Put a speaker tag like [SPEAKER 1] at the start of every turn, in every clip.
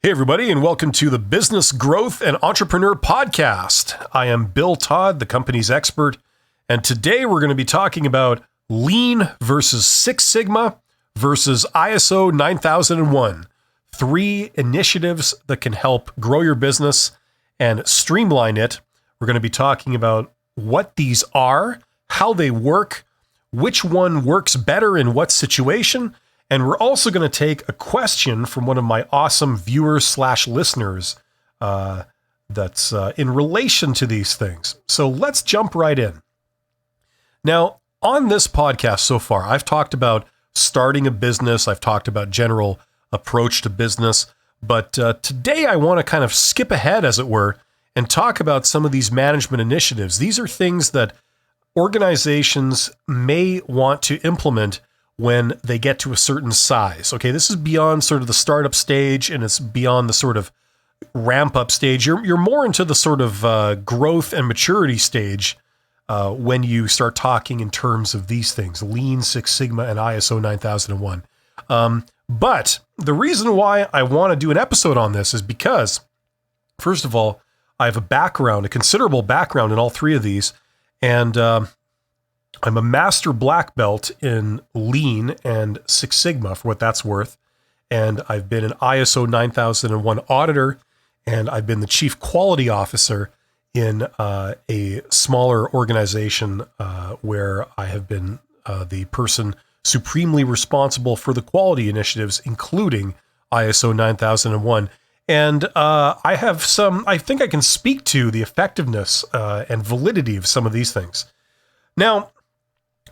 [SPEAKER 1] Hey, everybody, and welcome to the Business Growth and Entrepreneur Podcast. I am Bill Todd, the company's expert, and today we're going to be talking about Lean versus Six Sigma versus ISO 9001. 3 initiatives that can help grow your business and streamline it. We're going to be talking about what these are, how they work, which one works better in what situation, and we're also going to take a question from one of my awesome viewers/listeners that's in relation to these things. So let's jump right in. Now, on this podcast so far, I've talked about starting a business. I've talked about general approach to business. But today I want to kind of skip ahead, as it were, and talk about some of these management initiatives. These are things that organizations may want to implement when they get to a certain size. Okay, this is beyond sort of the startup stage, and it's beyond the sort of ramp up stage. You're more into the sort of growth and maturity stage when you start talking in terms of these things: Lean, Six Sigma, and ISO 9001. But the reason why I want to do an episode on this is because, first of all, I have a considerable background in all 3 of these, and I'm a master black belt in Lean and Six Sigma, for what that's worth. And I've been an ISO 9001 auditor, and I've been the chief quality officer in a smaller organization where I have been the person supremely responsible for the quality initiatives, including ISO 9001. And I think I can speak to the effectiveness and validity of some of these things. Now,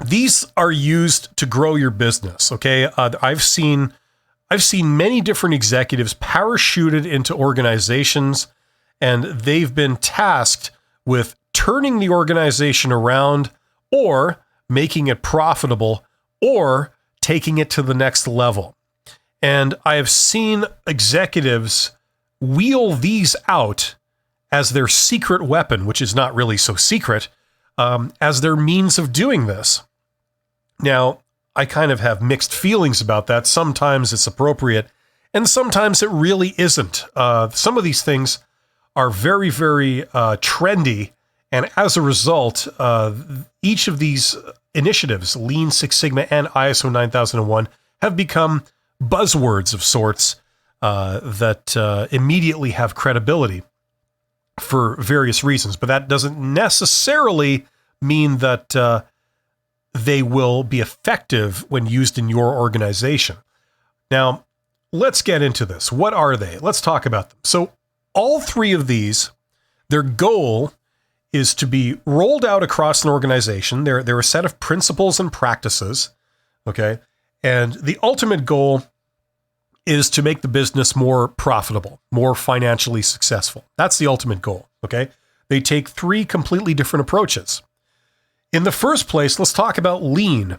[SPEAKER 1] these are used to grow your business. Okay, I've seen many different executives parachuted into organizations, and they've been tasked with turning the organization around, or making it profitable, or taking it to the next level. And I have seen executives wheel these out as their secret weapon, which is not really so secret, as their means of doing this. Now, I kind of have mixed feelings about that. Sometimes it's appropriate, and sometimes it really isn't. Some of these things are very, very trendy, and as a result, each of these initiatives, Lean, Six Sigma, and ISO 9001, have become buzzwords of sorts that immediately have credibility for various reasons. But that doesn't necessarily mean that they will be effective when used in your organization. Now, let's get into this. What are they? Let's talk about them. So all 3 of these, their goal is to be rolled out across an organization. They're a set of principles and practices, okay? And the ultimate goal is to make the business more profitable, more financially successful. That's the ultimate goal, okay? They take 3 completely different approaches. In the first place, let's talk about Lean.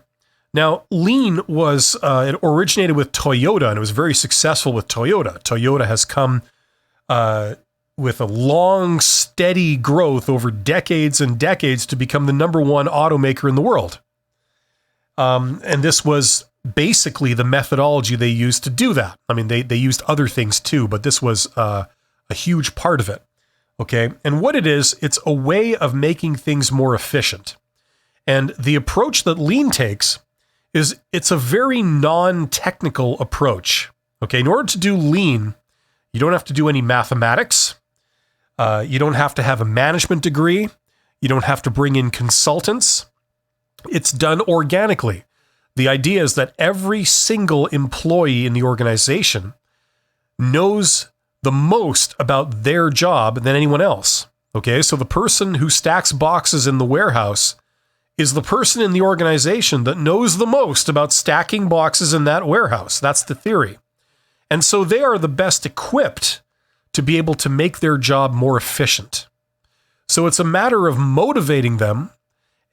[SPEAKER 1] Now, Lean it originated with Toyota, and it was very successful with Toyota. Toyota has come with a long, steady growth over decades and decades to become the number 1 automaker in the world. And this was basically the methodology they used to do that. I mean, they used other things too, but this was a huge part of it. Okay. And what it is, it's a way of making things more efficient. And the approach that Lean takes is it's a very non-technical approach. Okay. In order to do Lean, you don't have to do any mathematics. You don't have to have a management degree. You don't have to bring in consultants. It's done organically. The idea is that every single employee in the organization knows the most about their job than anyone else. Okay, so the person who stacks boxes in the warehouse is the person in the organization that knows the most about stacking boxes in that warehouse. That's the theory. And so they are the best equipped to be able to make their job more efficient. So it's a matter of motivating them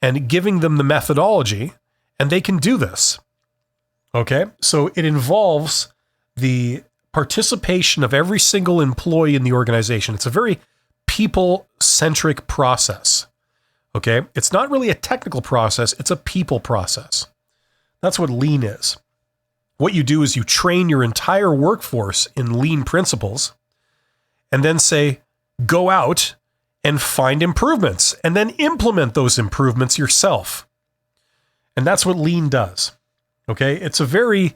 [SPEAKER 1] and giving them the methodology, and they can do this. Okay, so it involves the participation of every single employee in the organization. It's a very people-centric process. Okay, it's not really a technical process, it's a people process. That's what Lean is. what you do is you train your entire workforce in lean principles and then say, go out and find improvements and then implement those improvements yourself. And that's what lean does. Okay. It's a very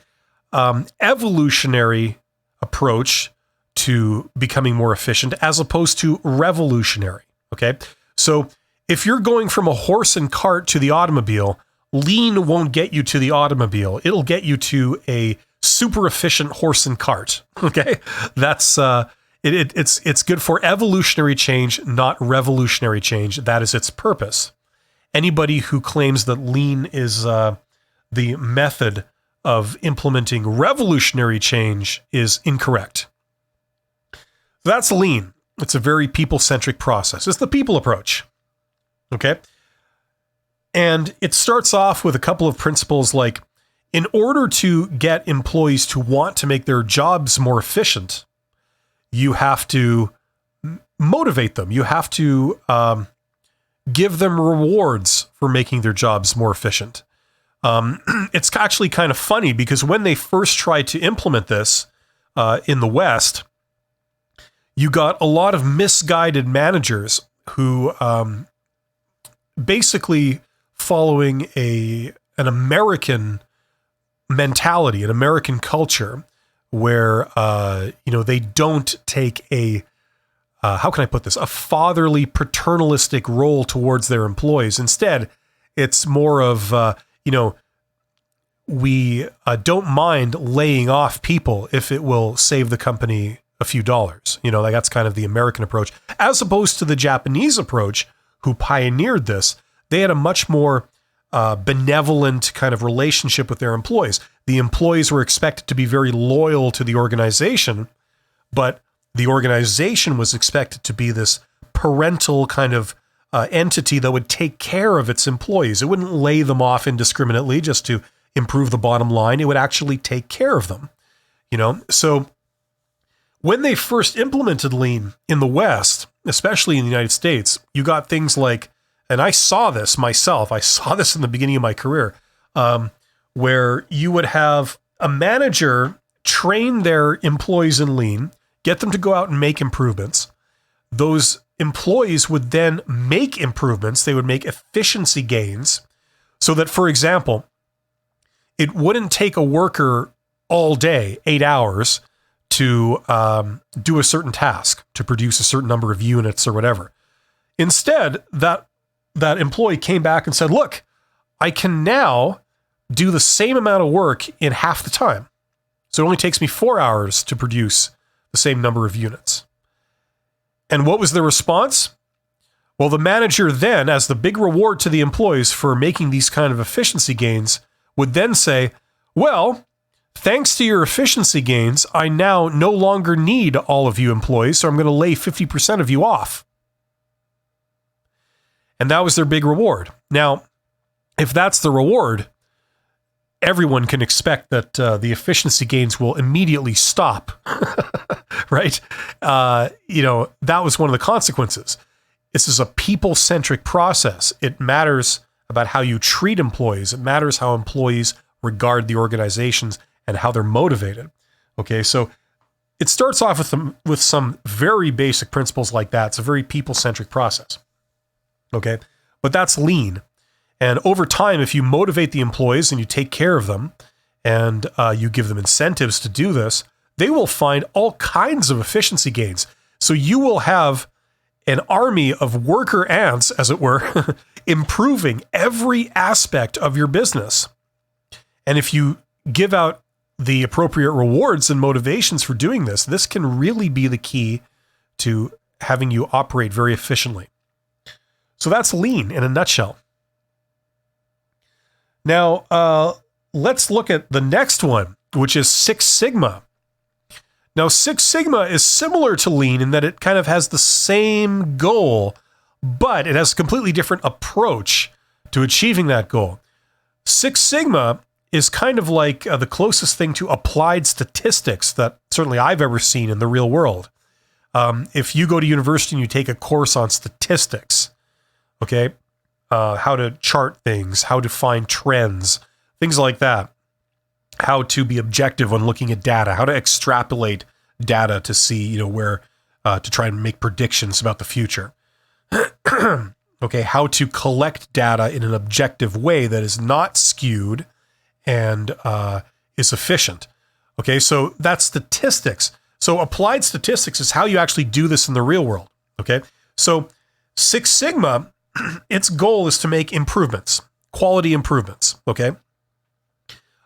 [SPEAKER 1] evolutionary approach to becoming more efficient as opposed to revolutionary. Okay. So if you're going from a horse and cart to the automobile, lean won't get you to the automobile. It'll get you to a super efficient horse and cart. Okay. That's, it's good for evolutionary change, not revolutionary change. That is its purpose. Anybody who claims that lean is the method of implementing revolutionary change is incorrect. That's lean. It's a very people-centric process. It's the people approach. Okay? And it starts off with a couple of principles like, in order to get employees to want to make their jobs more efficient, you have to motivate them. You have to give them rewards for making their jobs more efficient. It's actually kind of funny because when they first tried to implement this in the West, you got a lot of misguided managers who basically following an American mentality, an American culture where, they don't take how can I put this? A fatherly, paternalistic role towards their employees. Instead, it's more of, we don't mind laying off people if it will save the company a few dollars. That's kind of the American approach, as opposed to the Japanese approach, who pioneered this. They had a much more benevolent kind of relationship with their employees. The employees were expected to be very loyal to the organization, but the organization was expected to be this parental kind of entity that would take care of its employees. It wouldn't lay them off indiscriminately just to improve the bottom line. It would actually take care of them. So when they first implemented lean in the West, especially in the United States, you got things like, and I saw this myself, I saw this in the beginning of my career, where you would have a manager train their employees in lean, get them to go out and make improvements. Those employees would then make improvements. They would make efficiency gains so that, for example, it wouldn't take a worker all day, 8 hours, to do a certain task, to produce a certain number of units or whatever. Instead, that employee came back and said, look, I can now do the same amount of work in half the time. So it only takes me 4 hours to produce the same number of units. And what was the response? Well, the manager then, as the big reward to the employees for making these kind of efficiency gains, would then say, well, thanks to your efficiency gains, I now no longer need all of you employees, so I'm going to lay 50% of you off. And that was their big reward. Now, if that's the reward, everyone can expect that the efficiency gains will immediately stop, right? That was one of the consequences. This is a people-centric process. It matters about how you treat employees. It matters how employees regard the organizations and how they're motivated. Okay, so it starts off with some very basic principles like that. It's a very people-centric process. Okay, but that's lean. And over time, if you motivate the employees and you take care of them and you give them incentives to do this, they will find all kinds of efficiency gains. So you will have an army of worker ants, as it were, improving every aspect of your business. And if you give out the appropriate rewards and motivations for doing this, this can really be the key to having you operate very efficiently. So that's lean in a nutshell. Now, let's look at the next one, which is Six Sigma. Now, Six Sigma is similar to lean in that it kind of has the same goal, but it has a completely different approach to achieving that goal. Six Sigma is kind of like the closest thing to applied statistics that certainly I've ever seen in the real world. If you go to university and you take a course on statistics, okay, how to chart things, how to find trends, things like that. how to be objective when looking at data, how to extrapolate data to see, where to try and make predictions about the future. Okay, how to collect data in an objective way that is not skewed and is efficient. Okay, so that's statistics. So applied statistics is how you actually do this in the real world. Okay, so Six Sigma, its goal is to make improvements, quality improvements. Okay,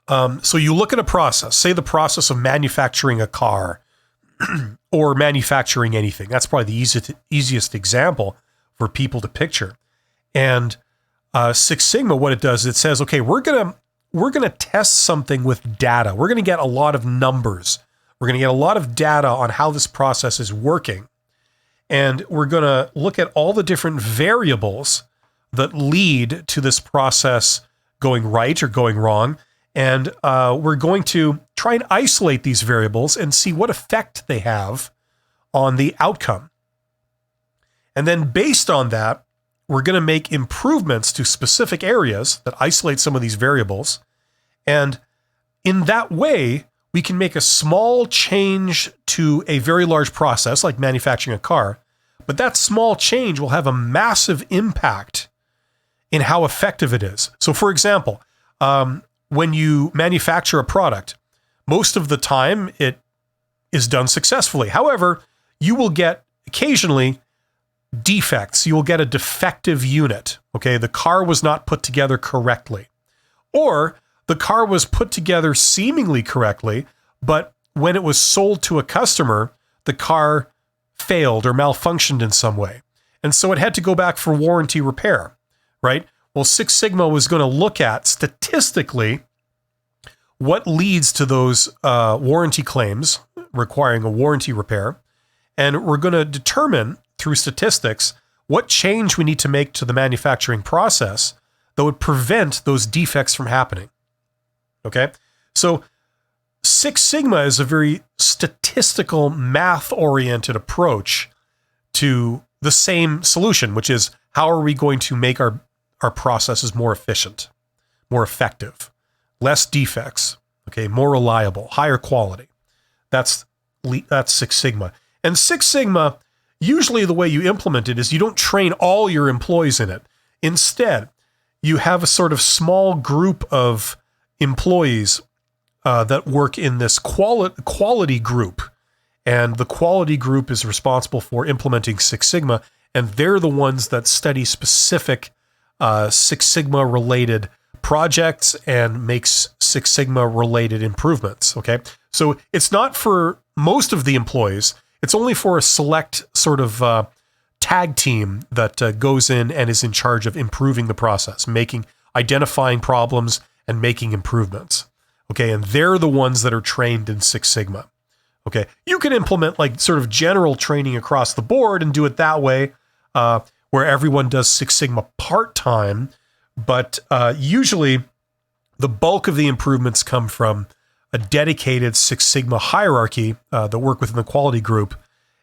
[SPEAKER 1] so you look at a process, say the process of manufacturing a car or manufacturing anything. That's probably the easiest example for people to picture. And Six Sigma, what it does, it says, okay, we're gonna test something with data. We're gonna get a lot of numbers. We're gonna get a lot of data on how this process is working. And we're gonna look at all the different variables that lead to this process going right or going wrong. And we're going to try and isolate these variables and see what effect they have on the outcome. And then based on that, we're going to make improvements to specific areas that isolate some of these variables. And in that way, we can make a small change to a very large process like manufacturing a car. But that small change will have a massive impact in how effective it is. So for example, when you manufacture a product, most of the time it is done successfully. However, you will get occasionally defects. You will get a defective unit. Okay, the car was not put together correctly. Or the car was put together seemingly correctly, but when it was sold to a customer, the car failed or malfunctioned in some way. And so it had to go back for warranty repair, right? Well, Six Sigma was going to look at statistically what leads to those warranty claims requiring a warranty repair. And we're going to determine through statistics what change we need to make to the manufacturing process that would prevent those defects from happening. Okay? So Six Sigma is a very statistical, math-oriented approach to the same solution, which is how are we going to make our processes more efficient, more effective, less defects, okay, more reliable, higher quality. That's Six Sigma. And Six Sigma, usually the way you implement it is you don't train all your employees in it. Instead, you have a sort of small group of employees that work in this quality group. And the quality group is responsible for implementing Six Sigma, and they're the ones that study specific Six Sigma related projects and makes Six Sigma related improvements. Okay. So it's not for most of the employees. It's only for a select sort of tag team that goes in and is in charge of improving the process, identifying problems and making improvements. Okay. And they're the ones that are trained in Six Sigma. Okay. You can implement like sort of general training across the board and do it that way, where everyone does Six Sigma part-time, but usually the bulk of the improvements come from a dedicated Six Sigma hierarchy that work within the quality group,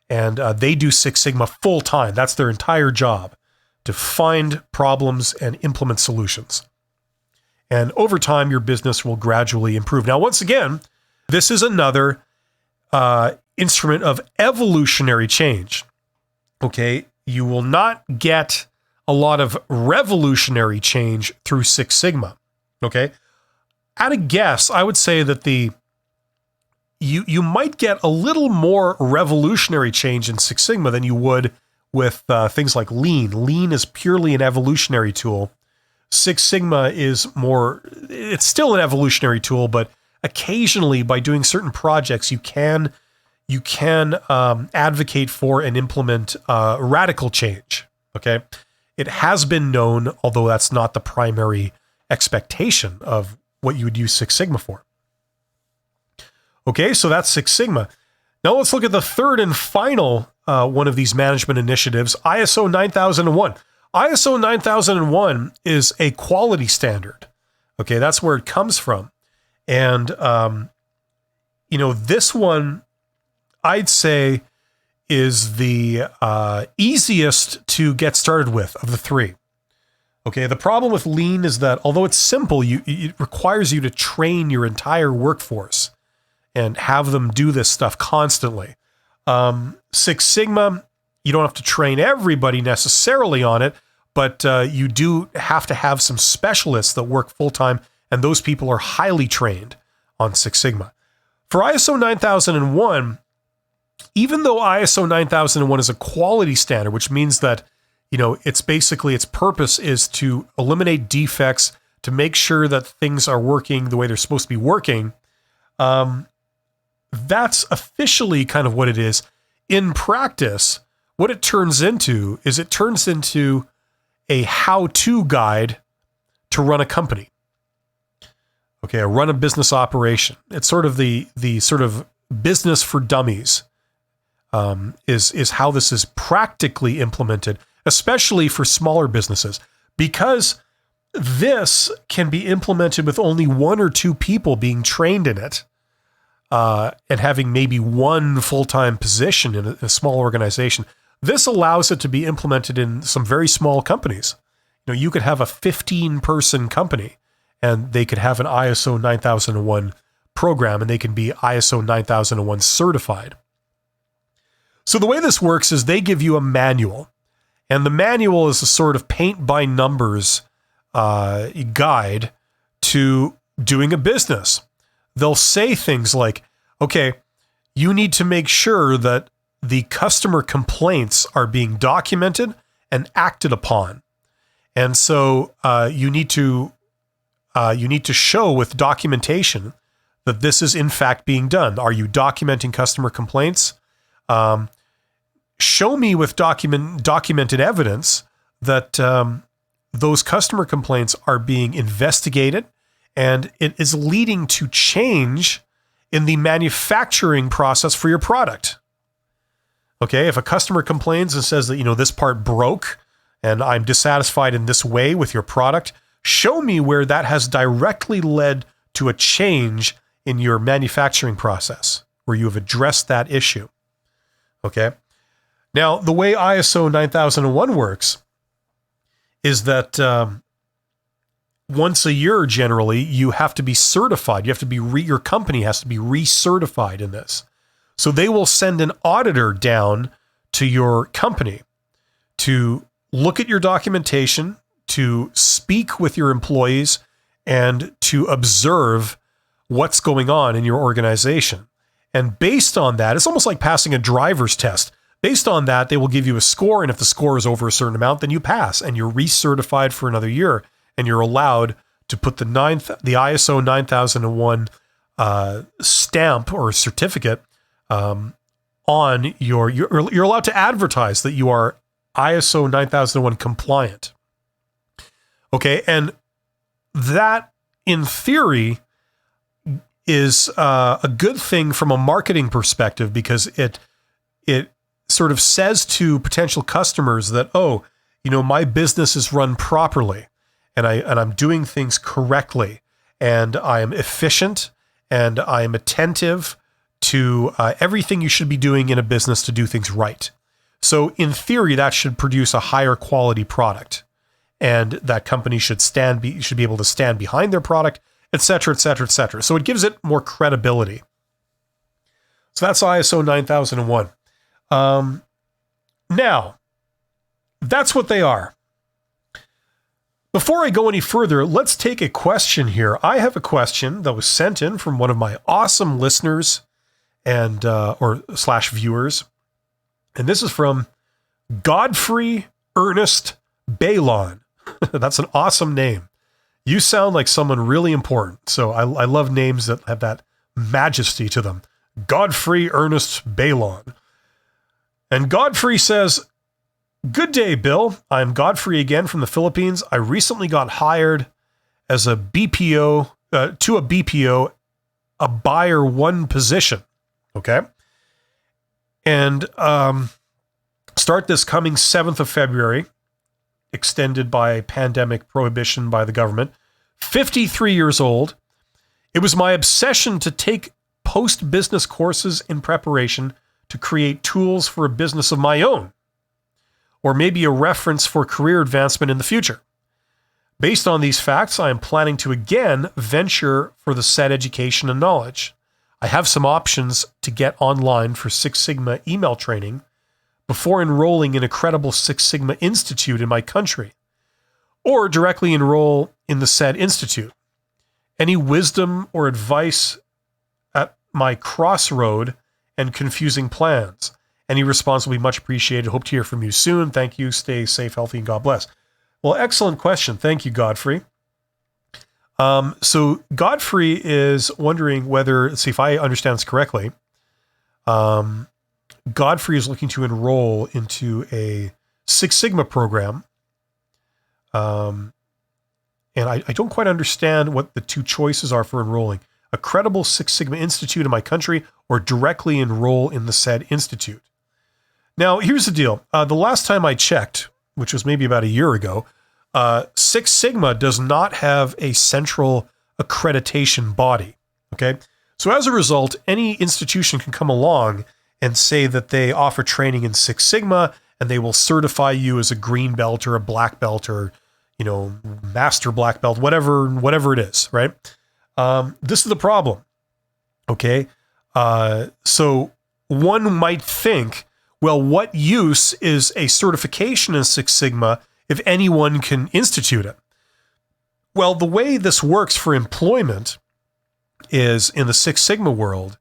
[SPEAKER 1] and they do Six Sigma full-time. That's their entire job, to find problems and implement solutions. And over time, your business will gradually improve. Now, once again, this is another instrument of evolutionary change. Okay, you will not get a lot of revolutionary change through Six Sigma. Okay, at a guess, I would say that you might get a little more revolutionary change in Six Sigma than you would with things like Lean. Lean is purely an evolutionary tool. Six Sigma is it's still an evolutionary tool, but occasionally by doing certain projects, you can advocate for and implement radical change. Okay, it has been known, although that's not the primary expectation of what you would use Six Sigma for. Okay, so that's Six Sigma. Now let's look at the third and final one of these management initiatives, ISO 9001. ISO 9001 is a quality standard. Okay, that's where it comes from. And, this one, I'd say, is the easiest to get started with of the three. Okay, the problem with lean is that although it's simple, it requires you to train your entire workforce and have them do this stuff constantly. Six Sigma, you don't have to train everybody necessarily on it, but you do have to have some specialists that work full-time, and those people are highly trained on Six Sigma. For ISO 9001, even though ISO 9001 is a quality standard, which means that it's basically its purpose is to eliminate defects, to make sure that things are working the way they're supposed to be working. That's officially kind of what it is. In practice, what it turns into is a how-to guide to run a company. Okay, run a business operation. It's sort of the sort of business for dummies is how this is practically implemented, especially for smaller businesses, because this can be implemented with only one or two people being trained in it, and having maybe one full-time position in a small organization. This allows it to be implemented in some very small companies. You could have a 15-person company, and they could have an ISO 9001 program, and they can be ISO 9001 certified. So the way this works is they give you a manual. And the manual is a sort of paint by numbers guide to doing a business. They'll say things like, okay, you need to make sure that the customer complaints are being documented and acted upon. And so you need to show with documentation that this is in fact being done. Are you documenting customer complaints? Show me with documented evidence that those customer complaints are being investigated and it is leading to change in the manufacturing process for your product. Okay, if a customer complains and says that, this part broke and I'm dissatisfied in this way with your product, show me where that has directly led to a change in your manufacturing process, where you have addressed that issue. Okay. Now, the way ISO 9001 works is that once a year, generally, you have to be certified. You have to be your company has to be recertified in this. So they will send an auditor down to your company to look at your documentation, to speak with your employees, and to observe what's going on in your organization. And based on that, it's almost like passing a driver's test. Based on that, they will give you a score, and if the score is over a certain amount, then you pass, and you're recertified for another year, and you're allowed to put the ISO 9001 stamp or certificate on you're allowed to advertise that you are ISO 9001 compliant. Okay, and that, in theory, is a good thing from a marketing perspective, because it sort of says to potential customers that, my business is run properly, and I'm doing things correctly, and I am efficient, and I am attentive to everything you should be doing in a business to do things right. So in theory, that should produce a higher quality product, and that company should be able to stand behind their product, et cetera, et cetera, et cetera. So it gives it more credibility. So that's ISO 9001. Now, that's what they are. Before I go any further, let's take a question here. I have a question that was sent in from one of my awesome listeners and / viewers. And this is from Godfrey Ernest Balon. That's an awesome name. You sound like someone really important. So I love names that have that majesty to them. Godfrey Ernest Balon. And Godfrey says, "Good day, Bill. I'm Godfrey again from the Philippines. I recently got hired as a BPO, a buyer one position." Okay. And start this coming 7th of February, extended by pandemic prohibition by the government. 53 years old. It was my obsession to take post-business courses in preparation to create tools for a business of my own, or maybe a reference for career advancement in the future. Based on these facts, I am planning to again venture for the said education and knowledge. I have some options to get online for Six Sigma email training before enrolling in a credible Six Sigma institute in my country, or directly enroll in the said institute. Any wisdom or advice at my crossroad and confusing plans? Any response will be much appreciated. Hope to hear from you soon. Thank you. Stay safe, healthy, and God bless. Well, excellent question. Thank you, Godfrey. So Godfrey is wondering whether, let's see if I understand this correctly. Godfrey is looking to enroll into a Six Sigma program. And I don't quite understand what the two choices are for enrolling. A credible Six Sigma institute in my country, or directly enroll in the said institute. Now, here's the deal. The last time I checked, which was maybe about a year ago, Six Sigma does not have a central accreditation body, okay? So as a result, any institution can come along and say that they offer training in Six Sigma, and they will certify you as a green belt or a black belt or, master black belt, whatever it is, right? This is the problem, okay? So one might think, well, what use is a certification in Six Sigma if anyone can institute it? Well, the way this works for employment is, in the Six Sigma world,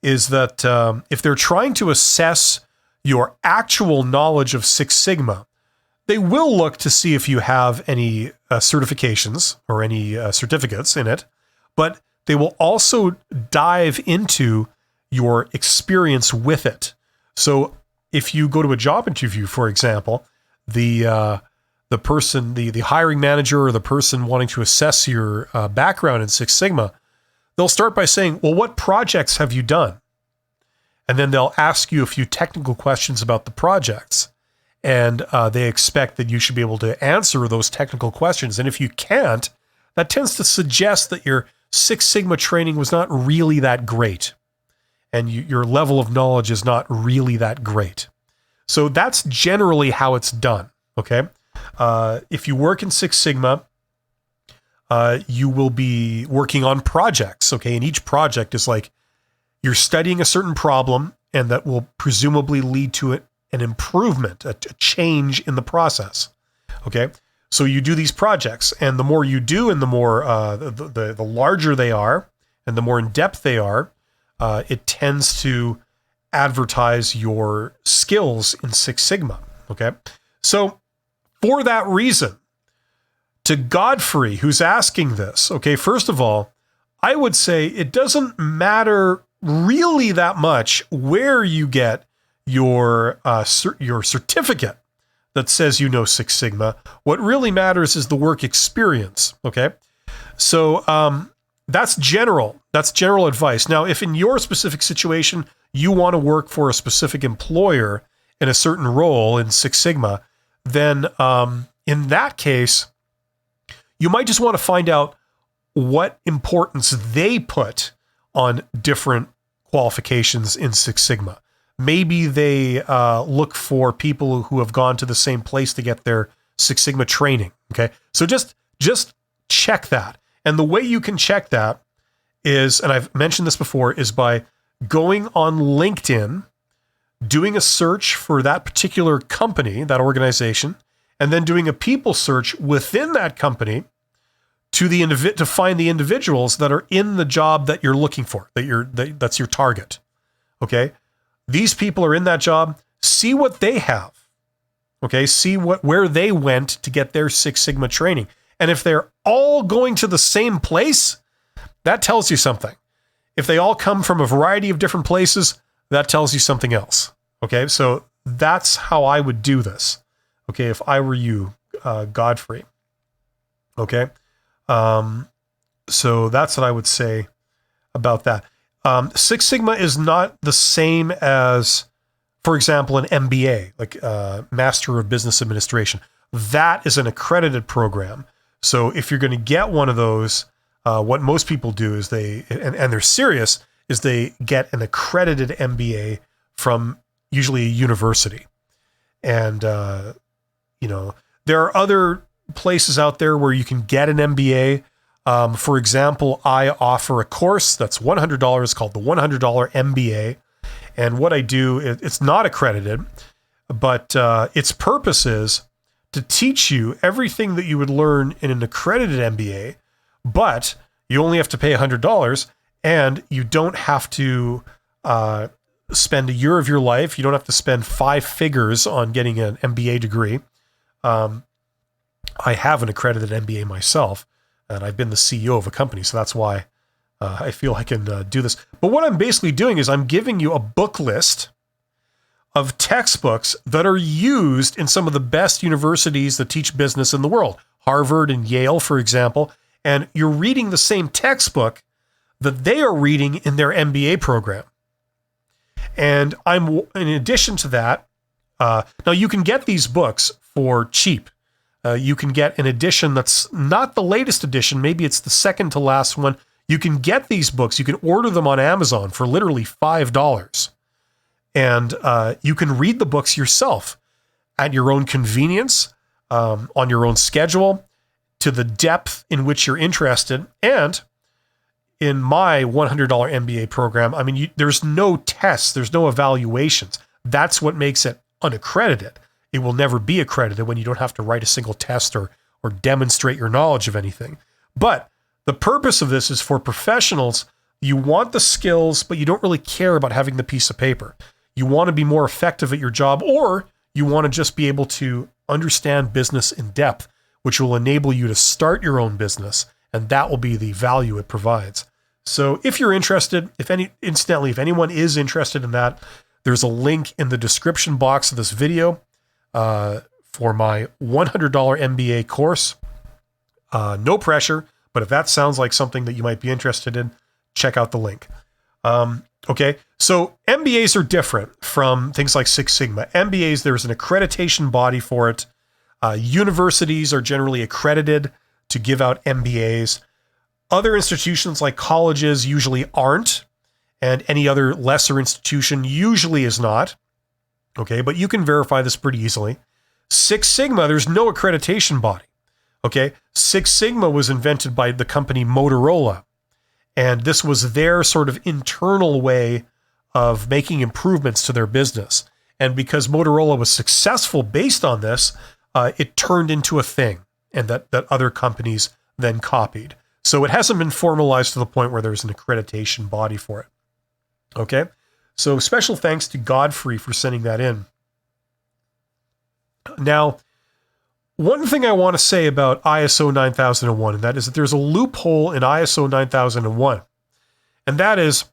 [SPEAKER 1] is that if they're trying to assess your actual knowledge of Six Sigma, they will look to see if you have any certifications or any certificates in it, but they will also dive into your experience with it. So if you go to a job interview, for example, the person, the hiring manager or the person wanting to assess your background in Six Sigma, they'll start by saying, well, what projects have you done? And then they'll ask you a few technical questions about the projects. And they expect that you should be able to answer those technical questions. And if you can't, that tends to suggest that your Six Sigma training was not really that great. And your level of knowledge is not really that great. So that's generally how it's done, okay? If you work in Six Sigma, you will be working on projects, okay? And each project is like, you're studying a certain problem, and that will presumably lead to an improvement, a change in the process, okay? So you do these projects, and the more you do, and the more the larger they are, and the more in depth they are, it tends to advertise your skills in Six Sigma, okay? So for that reason, to Godfrey, who's asking this, okay, first of all, I would say it doesn't matter really that much where you get your certificate that says you know Six Sigma. What really matters is the work experience, okay? So that's general advice. Now, if in your specific situation, you want to work for a specific employer in a certain role in Six Sigma, then in that case, you might just want to find out what importance they put on different qualifications in Six Sigma. Maybe they look for people who have gone to the same place to get their Six Sigma training, okay? So just check that. And the way you can check that is, and I've mentioned this before, is by going on LinkedIn, doing a search for that particular company, that organization, and then doing a people search within that company to find the individuals that are in the job that you're looking for, that's your target. Okay? These people are in that job. See what they have. Okay? See where they went to get their Six Sigma training. And if they're all going to the same place, that tells you something. If they all come from a variety of different places, that tells you something else. Okay? So that's how I would do this. Okay? If I were you, Godfrey. Okay? So that's what I would say about that. Six Sigma is not the same as, for example, an MBA, like Master of Business Administration. That is an accredited program. So if you're going to get one of those, what most people do is and they're serious, is they get an accredited MBA from usually a university. And, there are other places out there where you can get an MBA. For example, I offer a course that's $100 called the $100 MBA. And what I do, it's not accredited, but its purpose is to teach you everything that you would learn in an accredited MBA, but you only have to pay $100 and you don't have to spend a year of your life. You don't have to spend 5 figures on getting an MBA degree. I have an accredited MBA myself, and I've been the CEO of a company, so that's why I feel I can do this. But what I'm basically doing is I'm giving you a book list of textbooks that are used in some of the best universities that teach business in the world, Harvard and Yale, for example, and you're reading the same textbook that they are reading in their MBA program. And in addition to that, now you can get these books for cheap. You can get an edition that's not the latest edition. Maybe it's the second to last one. You can get these books. You can order them on Amazon for literally $5. And you can read the books yourself at your own convenience, on your own schedule, to the depth in which you're interested. And in my $100 MBA program, I mean, there's no tests, there's no evaluations. That's what makes it unaccredited. It will never be accredited when you don't have to write a single test or demonstrate your knowledge of anything. But the purpose of this is for professionals. You want the skills, but you don't really care about having the piece of paper. You want to be more effective at your job, or you want to just be able to understand business in depth, which will enable you to start your own business, and that will be the value it provides. So if you're interested, if anyone is interested in that, there's a link in the description box of this video for my $100 MBA course. No pressure, but if that sounds like something that you might be interested in, check out the link. Okay, so MBAs are different from things like Six Sigma. MBAs, there's an accreditation body for it. Universities are generally accredited to give out MBAs. Other institutions like colleges usually aren't, and any other lesser institution usually is not. Okay, but you can verify this pretty easily. Six Sigma, there's no accreditation body. Okay, Six Sigma was invented by the company Motorola, and this was their sort of internal way of making improvements to their business. And because Motorola was successful based on this, it turned into a thing, and that other companies then copied. So it hasn't been formalized to the point where there's an accreditation body for it. Okay, so special thanks to Godfrey for sending that in. Now, one thing I want to say about ISO 9001, and that is that there's a loophole in ISO 9001. And that is,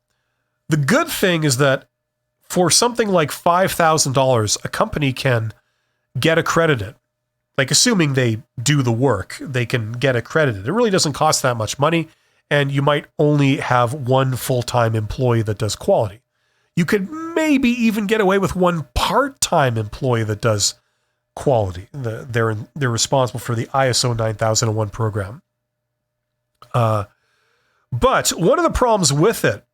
[SPEAKER 1] the good thing is that for something like $5,000, a company can get accredited. Like, assuming they do the work, they can get accredited. It really doesn't cost that much money, and you might only have one full-time employee that does quality. You could maybe even get away with one part-time employee that does quality. They're responsible for the ISO 9001 program. But one of the problems with it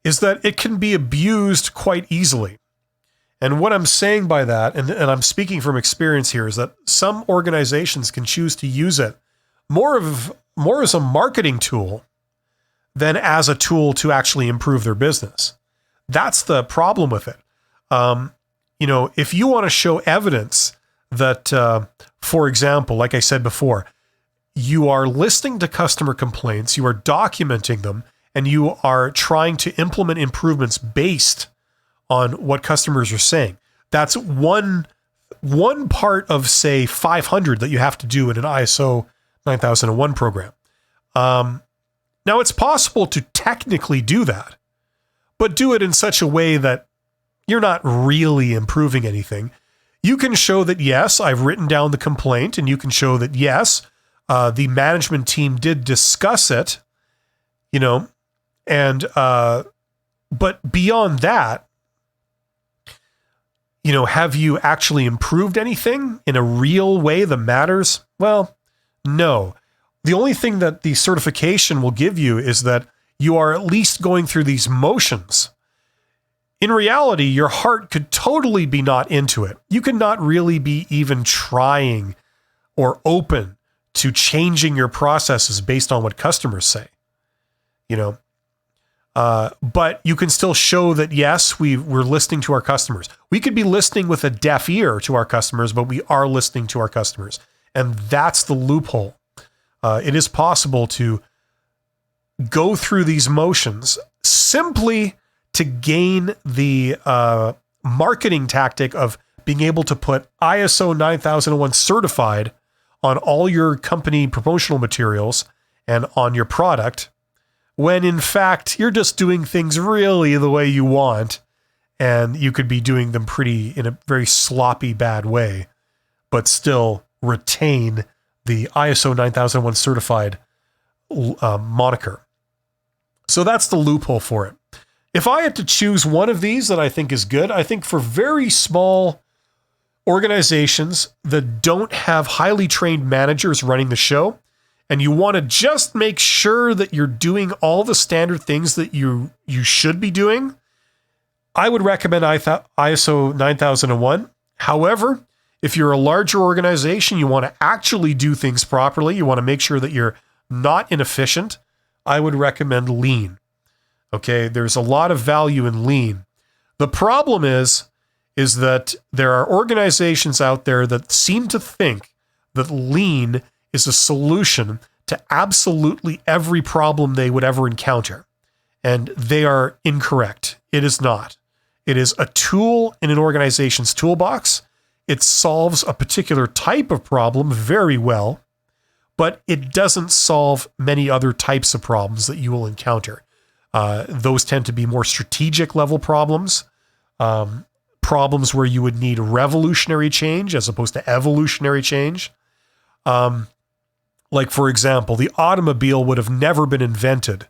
[SPEAKER 1] is that it can be abused quite easily. And what I'm saying by that, and I'm speaking from experience here, is that some organizations can choose to use it more as a marketing tool than as a tool to actually improve their business. That's the problem with it. If you want to show evidence that, for example, like I said before, you are listening to customer complaints, you are documenting them, and you are trying to implement improvements based on what customers are saying. That's one part of, say, 500 that you have to do in an ISO 9001 program. Now, it's possible to technically do that, but do it in such a way that you're not really improving anything. You can show that, yes, I've written down the complaint, and you can show that, yes, the management team did discuss it, but beyond that, have you actually improved anything in a real way that matters? Well, no. The only thing that the certification will give you is that you are at least going through these motions. In reality, your heart could totally be not into it. You could not really be even trying or open to changing your processes based on what customers say. But you can still show that, yes, we're listening to our customers. We could be listening with a deaf ear to our customers, but we are listening to our customers. And that's the loophole. It is possible to go through these motions simply to gain the marketing tactic of being able to put ISO 9001 certified on all your company promotional materials and on your product, when in fact you're just doing things really the way you want, and you could be doing them in a very sloppy, bad way, but still retain the ISO 9001 certified moniker. So that's the loophole for it. If I had to choose one of these that I think is good, I think for very small organizations that don't have highly trained managers running the show, and you want to just make sure that you're doing all the standard things that you should be doing, I would recommend ISO 9001. However, if you're a larger organization, you want to actually do things properly, you want to make sure that you're not inefficient, I would recommend Lean. Okay, there's a lot of value in Lean. The problem is that there are organizations out there that seem to think that Lean is a solution to absolutely every problem they would ever encounter. And they are incorrect. It is not. It is a tool in an organization's toolbox. It solves a particular type of problem very well, but it doesn't solve many other types of problems that you will encounter. Those tend to be more strategic level problems, problems where you would need revolutionary change as opposed to evolutionary change. Like, for example, the automobile would have never been invented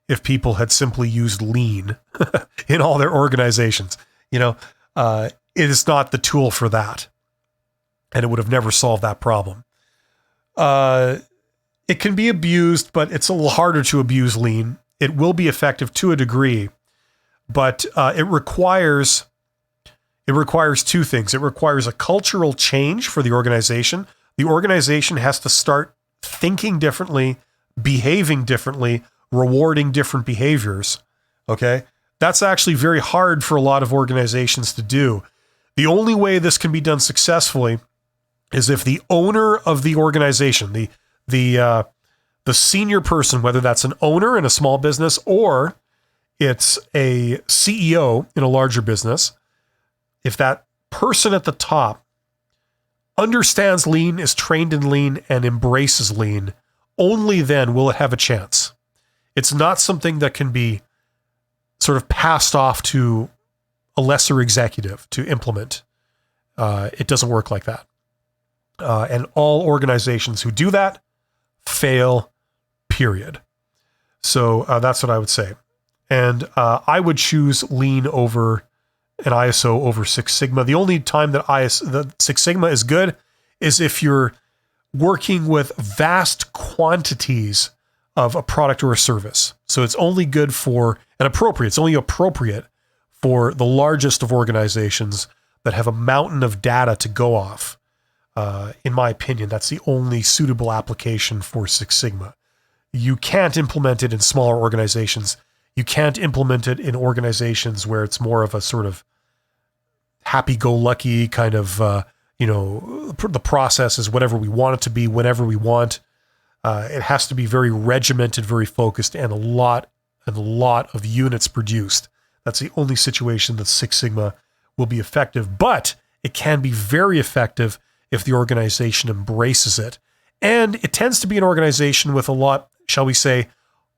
[SPEAKER 1] if people had simply used Lean in all their organizations. It is not the tool for that, and it would have never solved that problem. It can be abused, but it's a little harder to abuse Lean. It will be effective to a degree, but it requires two things. It requires a cultural change for the organization. The organization has to start thinking differently, behaving differently, rewarding different behaviors. Okay? That's actually very hard for a lot of organizations to do. The only way this can be done successfully is if the owner of the organization, the senior person, whether that's an owner in a small business or it's a CEO in a larger business, if that person at the top understands Lean, is trained in Lean, and embraces Lean, only then will it have a chance. It's not something that can be sort of passed off to a lesser executive to implement. It doesn't work like that. And all organizations who do that fail, period. So that's what I would say. And I would choose Lean over an ISO over Six Sigma. The only time that the Six Sigma is good is if you're working with vast quantities of a product or a service. So it's only good for it's only appropriate for the largest of organizations that have a mountain of data to go off. In my opinion, that's the only suitable application for Six Sigma. You can't implement it in smaller organizations. You can't implement it in organizations where it's more of a sort of happy-go-lucky kind of, the process is whatever we want it to be, whenever we want. It has to be very regimented, very focused, and a lot of units produced. That's the only situation that Six Sigma will be effective, but it can be very effective if the organization embraces it. And it tends to be an organization with a lot, shall we say,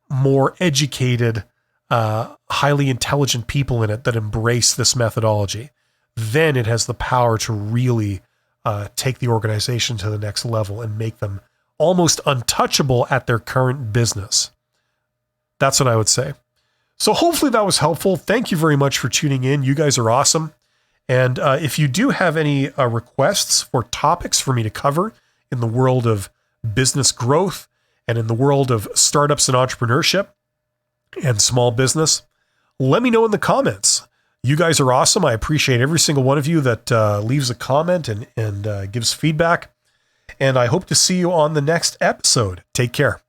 [SPEAKER 1] more educated, highly intelligent people in it that embrace this methodology. Then it has the power to really take the organization to the next level and make them almost untouchable at their current business. That's what I would say. So hopefully that was helpful. Thank you very much for tuning in. You guys are awesome. And if you do have any requests for topics for me to cover in the world of business growth and in the world of startups and entrepreneurship and small business, let me know in the comments. You guys are awesome. I appreciate every single one of you that leaves a comment and gives feedback. and I hope to see you on the next episode. Take care.